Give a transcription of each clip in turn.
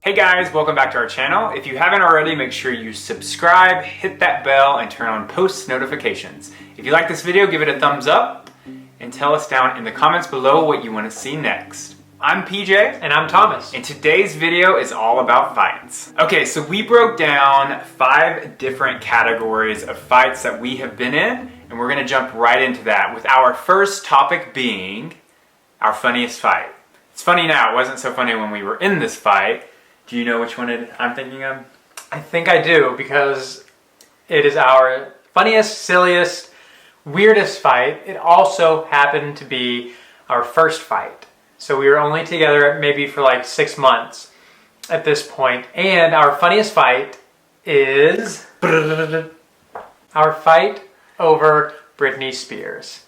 Hey guys, welcome back to our channel. If you haven't already, make sure you subscribe, hit that bell, and turn on post notifications. If you like this video, give it a thumbs up and tell us down in the comments below what you want to see next. I'm PJ. And I'm Thomas. And today's video is all about fights. Okay, so we broke down 5 different categories of fights that we have been in, and we're gonna jump right into that with our first topic being our funniest fight. It's funny now, it wasn't so funny when we were in this fight. Do you know which one I'm thinking of? I think I do, because it is our funniest, silliest, weirdest fight. It also happened to be our first fight. So we were only together maybe for like 6 months at this point. And our funniest fight is our fight over Britney Spears.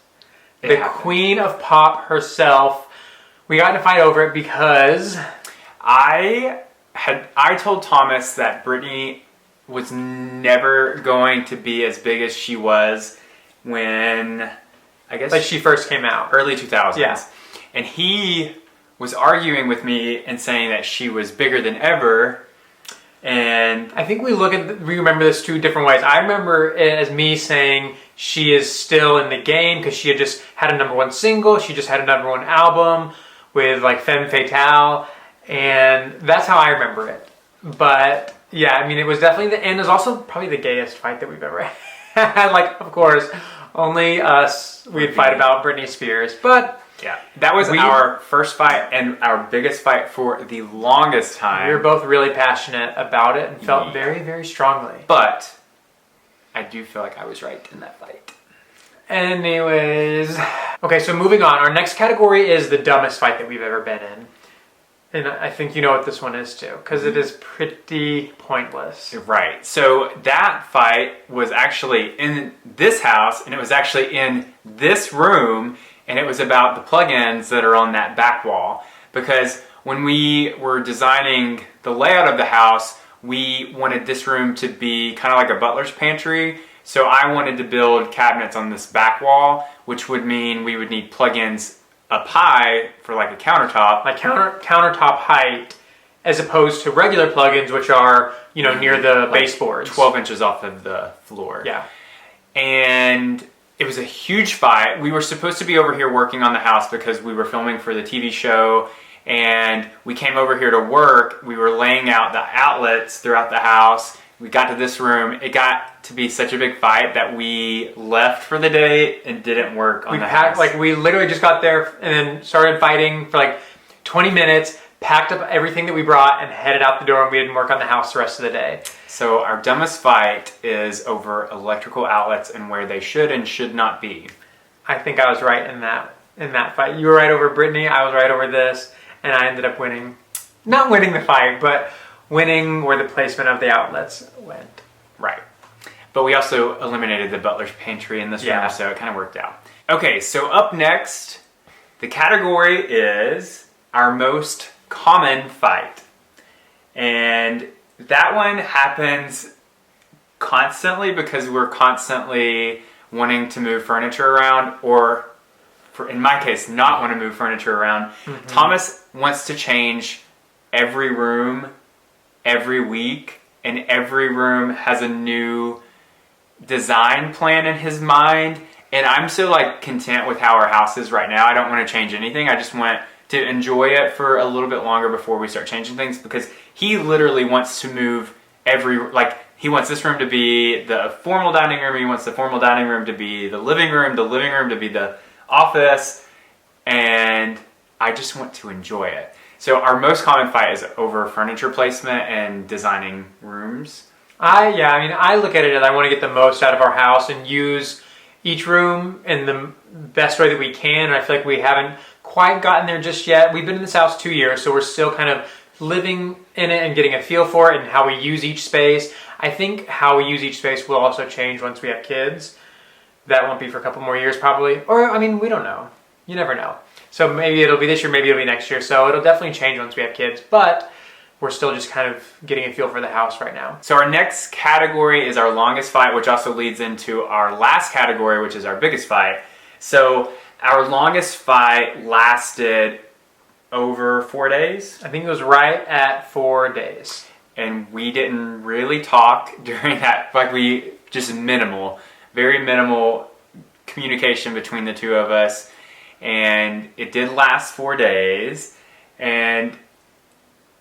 The queen of pop herself. We got in a fight over it because I told Thomas that Britney was never going to be as big as she was when, I guess, like she first came out. Early 2000s. Yeah. And he was arguing with me and saying that she was bigger than ever. And I think we remember this 2 different ways. I remember it as me saying she is still in the game because she had just had a #1 single. She just had a #1 album with like Femme Fatale. And that's how I remember it. But yeah, I mean, it was definitely and it was also probably the gayest fight that we've ever had. Like, of course, only us, we'd fight about Britney Spears. But yeah, that was our first fight and our biggest fight for the longest time. We were both really passionate about it and felt very, very strongly. But I do feel like I was right in that fight. Anyways. Okay, so moving on. Our next category is the dumbest fight that we've ever been in. And I think you know what this one is too, because it is pretty pointless. Right. So that fight was actually in this house, and it was actually in this room, and it was about the plugins that are on that back wall. Because when we were designing the layout of the house, we wanted this room to be kind of like a butler's pantry. So I wanted to build cabinets on this back wall, which would mean we would need plugins up high for like a countertop. Like countertop height, as opposed to regular plugins, which are, you know, near the like baseboards. 12 inches off of the floor. Yeah. And it was a huge fight. We were supposed to be over here working on the house because we were filming for the TV show, and we came over here to work. We were laying out the outlets throughout the house. We got to this room. It got to be such a big fight that we left for the day and didn't work on the house. Like, we literally just got there and then started fighting for like 20 minutes, packed up everything that we brought, and headed out the door, and we didn't work on the house the rest of the day. So our dumbest fight is over electrical outlets and where they should and should not be. I think I was right in that fight. You were right over Britney, I was right over this, and I ended up winning. Not winning the fight, but winning where the placement of the outlets went. Right. But we also eliminated the butler's pantry in this room, so it kind of worked out. Okay, so up next, the category is our most common fight. And that one happens constantly because we're constantly wanting to move furniture around, or in my case, not want to move furniture around. Mm-hmm. Thomas wants to change every room every week, and every room has a new design plan in his mind, and I'm so like content with how our house is right now. I don't want to change anything. I just want to enjoy it for a little bit longer before we start changing things, because he literally wants to move he wants this room to be the formal dining room, he wants the formal dining room to be the living room to be the office, and I just want to enjoy it. So our most common fight is over furniture placement and designing rooms. I look at it as I want to get the most out of our house and use each room in the best way that we can. And I feel like we haven't quite gotten there just yet. We've been in this house 2 years, so we're still kind of living in it and getting a feel for it and how we use each space. I think how we use each space will also change once we have kids. That won't be for a couple more years probably. Or, I mean, we don't know. You never know. So maybe it'll be this year, maybe it'll be next year. So it'll definitely change once we have kids. But we're still just kind of getting a feel for the house right now. So our next category is our longest fight, which also leads into our last category, which is our biggest fight. So our longest fight lasted over 4 days. I think it was right at 4 days. And we didn't really talk during that, like we just very minimal communication between the two of us. And it did last 4 days. And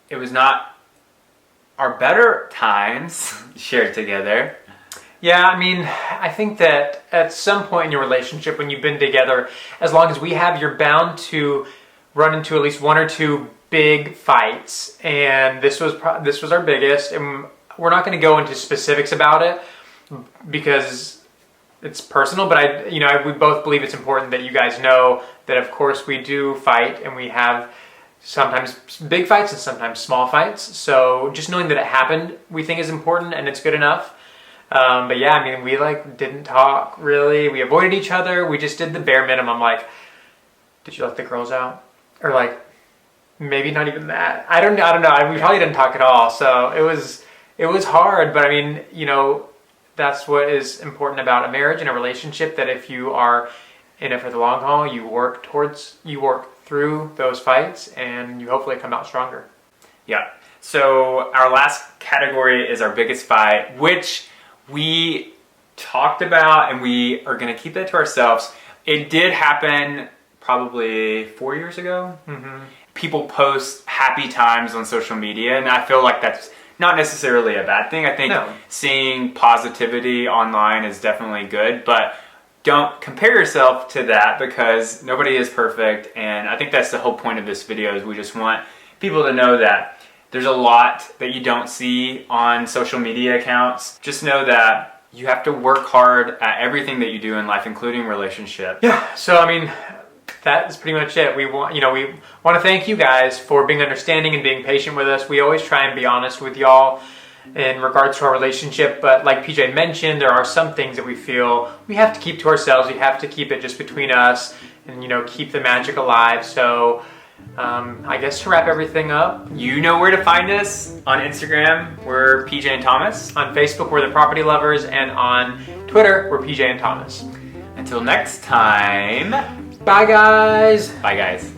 it was not our better times shared together. Yeah, I mean, I think that at some point in your relationship, when you've been together as long as we have, you're bound to run into at least one or two big fights, and this was our biggest. And we're not going to go into specifics about it because it's personal. But we both believe it's important that you guys know that, of course, we do fight, and we have sometimes big fights and sometimes small fights. So just knowing that it happened, we think is important, and it's good enough. But yeah, I mean, we didn't talk really. We avoided each other. We just did the bare minimum. Like, did you let the girls out? Or maybe not even that. I don't know. We probably didn't talk at all. So it was hard. But I mean, that's what is important about a marriage and a relationship. That if you are in it for the long haul, you work through those fights, and you hopefully come out stronger. Yeah. So our last category is our biggest fight, which we talked about, and we are going to keep that to ourselves. It did happen probably 4 years ago. Mm-hmm. People post happy times on social media, and I feel like that's not necessarily a bad thing. I think seeing positivity online is definitely good, but don't compare yourself to that because nobody is perfect. And I think that's the whole point of this video, is we just want people to know that there's a lot that you don't see on social media accounts. Just know that you have to work hard at everything that you do in life, including relationships. Yeah, so I mean, that's pretty much it. We want to thank you guys for being understanding and being patient with us. We always try and be honest with y'all in regards to our relationship, but like PJ mentioned, there are some things that we feel we have to keep to ourselves. We have to keep it just between us and keep the magic alive. So I guess to wrap everything up, you know where to find us. On Instagram, we're PJ and Thomas. On Facebook, we're The Property Lovers, and on Twitter, we're PJ and Thomas. Until next time, bye guys. Bye guys.